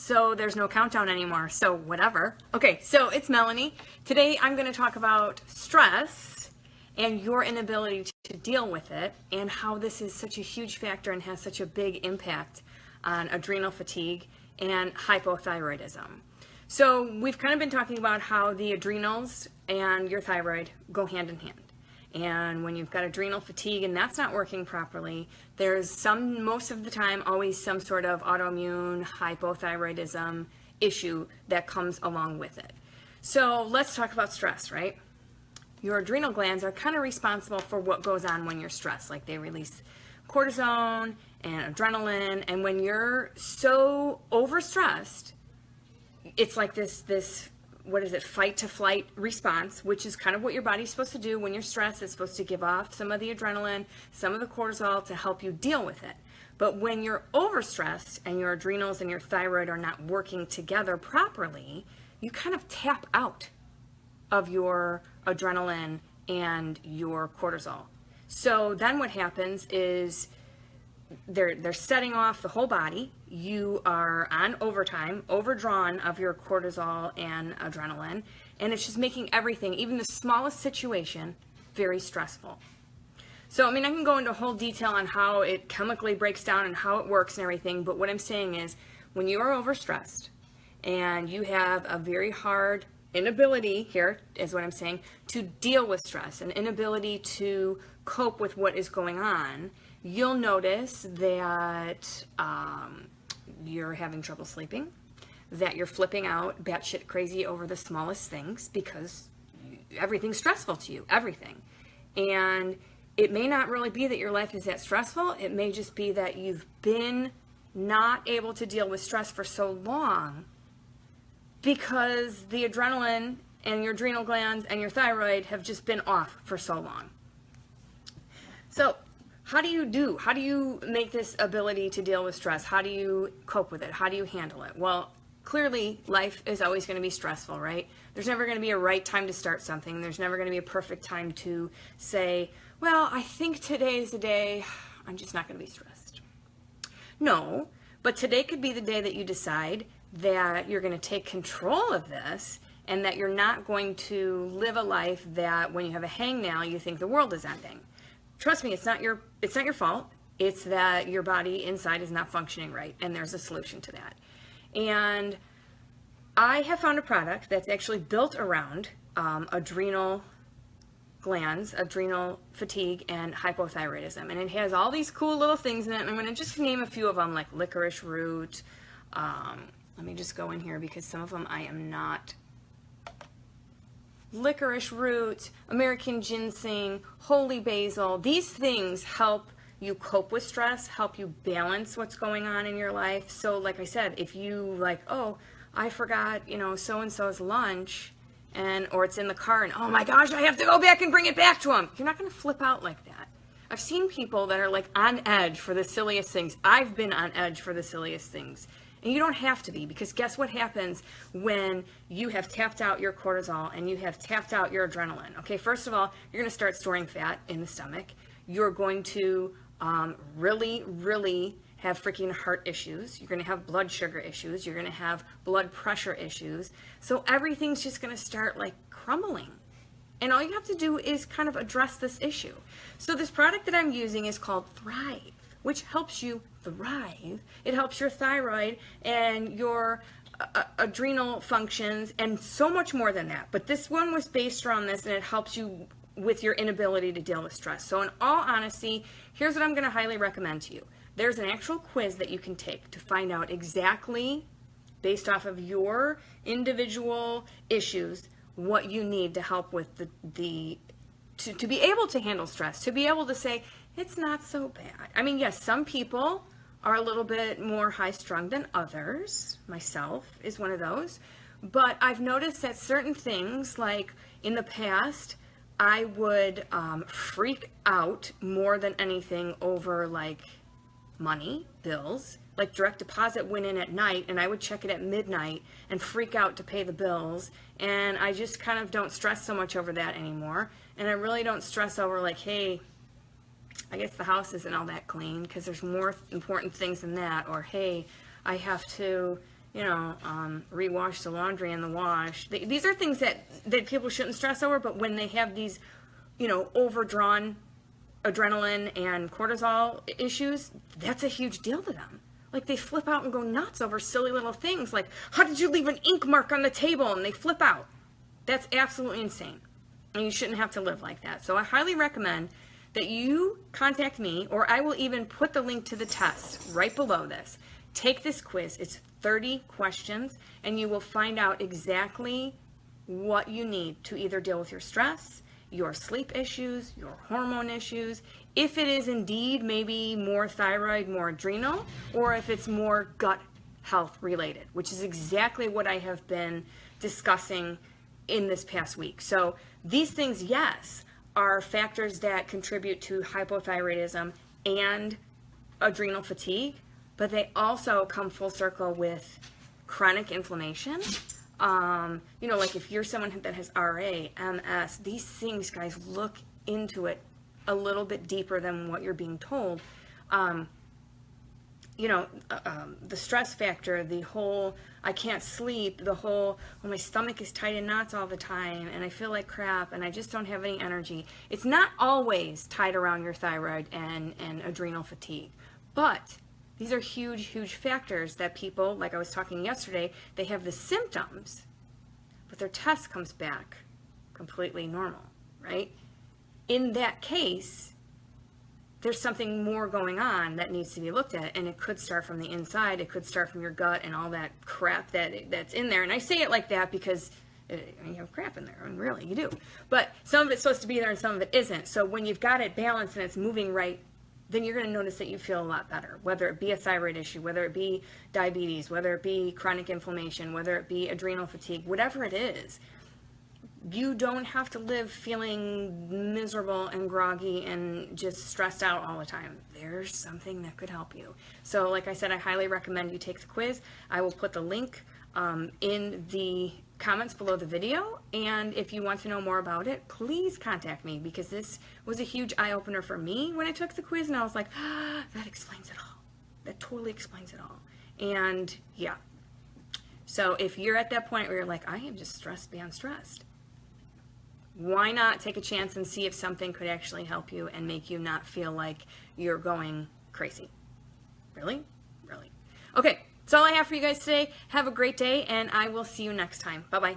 so there's no countdown anymore, so whatever. Okay, so it's Melanie. Today I'm going to talk about stress and your inability to deal with it, and how this is such a huge factor and has such a big impact on adrenal fatigue and hypothyroidism. So we've kind of been talking about how the adrenals and your thyroid go hand in hand. And when you've got adrenal fatigue and that's not working properly, there's most of the time, always some sort of autoimmune hypothyroidism issue that comes along with it. So let's talk about stress, right? Your adrenal glands are kind of responsible for what goes on when you're stressed. Like they release cortisone and adrenaline. And when you're so overstressed, it's like this what is it, fight to flight response, which is kind of what your body's supposed to do when you're stressed. It's supposed to give off some of the adrenaline, some of the cortisol to help you deal with it. But when you're overstressed and your adrenals and your thyroid are not working together properly, you kind of tap out of your adrenaline and your cortisol. So then what happens is they're setting off the whole body. You are on overtime, overdrawn of your cortisol and adrenaline, and it's just making everything, even the smallest situation, very stressful. So, I mean, I can go into whole detail on how it chemically breaks down and how it works and everything, but what I'm saying is when you are overstressed and you have a very hard inability, here is what I'm saying, to deal with stress, an inability to cope with what is going on, you'll notice that you're having trouble sleeping, that you're flipping out batshit crazy over the smallest things because everything's stressful to you, everything. And it may not really be that your life is that stressful. It may just be that you've been not able to deal with stress for so long because the adrenaline and your adrenal glands and your thyroid have just been off for so long. So how do you make this ability to deal with stress? How do you cope with it? How do you handle it? Well, clearly life is always going to be stressful, right? There's never going to be a right time to start something. There's never going to be a perfect time to say, well, I think today's the day I'm just not going to be stressed. No, but today could be the day that you decide that you're going to take control of this and that you're not going to live a life that when you have a hangnail, you think the world is ending. Trust me, it's not your fault. It's that your body inside is not functioning right, and there's a solution to that. And I have found a product that's actually built around adrenal glands, adrenal fatigue, and hypothyroidism. And it has all these cool little things in it, and I'm going to just name a few of them, like licorice root. Let me just go in here because some of them I am not. Licorice root, American ginseng, holy basil. These things help you cope with stress, help you balance what's going on in your life. So like I said, if you like, oh, I forgot, so-and-so's lunch, or it's in the car and, oh my gosh, I have to go back and bring it back to them. You're not going to flip out like that. I've seen people that are like on edge for the silliest things. I've been on edge for the silliest things. And you don't have to be, because guess what happens when you have tapped out your cortisol and you have tapped out your adrenaline? Okay, first of all, you're going to start storing fat in the stomach. You're going to really, really have freaking heart issues. You're going to have blood sugar issues. You're going to have blood pressure issues. So everything's just going to start like crumbling. And all you have to do is kind of address this issue. So this product that I'm using is called Thrive, which helps you thrive. It helps your thyroid and your adrenal functions and so much more than that. But this one was based around this, and it helps you with your inability to deal with stress. So in all honesty, here's what I'm going to highly recommend to you. There's an actual quiz that you can take to find out exactly, based off of your individual issues, what you need to help with to be able to handle stress, to be able to say, it's not so bad. I mean, yes, some people are a little bit more high-strung than others. Myself is one of those. But I've noticed that certain things, like in the past, I would freak out more than anything over like money, bills. Like direct deposit went in at night and I would check it at midnight and freak out to pay the bills. And I just kind of don't stress so much over that anymore. And I really don't stress over like, hey, I guess the house isn't all that clean, because there's more important things than that. Or, hey, I have to, rewash the laundry in the wash. These are things that people shouldn't stress over, but when they have these, overdrawn adrenaline and cortisol issues, that's a huge deal to them. Like, they flip out and go nuts over silly little things like, how did you leave an ink mark on the table? And they flip out. That's absolutely insane. And you shouldn't have to live like that. So I highly recommend that you contact me, or I will even put the link to the test right below this. Take this quiz. It's 30 questions, and you will find out exactly what you need to either deal with your stress, your sleep issues, your hormone issues, if it is indeed maybe more thyroid, more adrenal, or if it's more gut health related, which is exactly what I have been discussing in this past week. So these things, yes, are factors that contribute to hypothyroidism and adrenal fatigue, but they also come full circle with chronic inflammation. Like if you're someone that has RA, MS, these things, guys, look into it a little bit deeper than what you're being told. The stress factor, the whole, I can't sleep, the whole, my stomach is tight in knots all the time, and I feel like crap, and I just don't have any energy. It's not always tied around your thyroid and adrenal fatigue, but these are huge, huge factors that people, like I was talking yesterday, they have the symptoms, but their test comes back completely normal, right? In that case, there's something more going on that needs to be looked at, and it could start from the inside, it could start from your gut and all that crap that's in there. And I say it like that because you have crap in there, and really, you do. But some of it's supposed to be there and some of it isn't. So when you've got it balanced and it's moving right, then you're going to notice that you feel a lot better, whether it be a thyroid issue, whether it be diabetes, whether it be chronic inflammation, whether it be adrenal fatigue, whatever it is. You don't have to live feeling miserable and groggy and just stressed out all the time. There's something that could help you. So like I said, I highly recommend you take the quiz. I will put the link in the comments below the video, and if you want to know more about it, please contact me, because this was a huge eye-opener for me when I took the quiz, and I was like, that explains it all. That totally explains it all. And yeah, so if you're at that point where you're like, I am just stressed beyond stressed, why not take a chance and see if something could actually help you and make you not feel like you're going crazy? Really? Okay, that's all I have for you guys today. Have a great day, and I will see you next time. Bye-bye.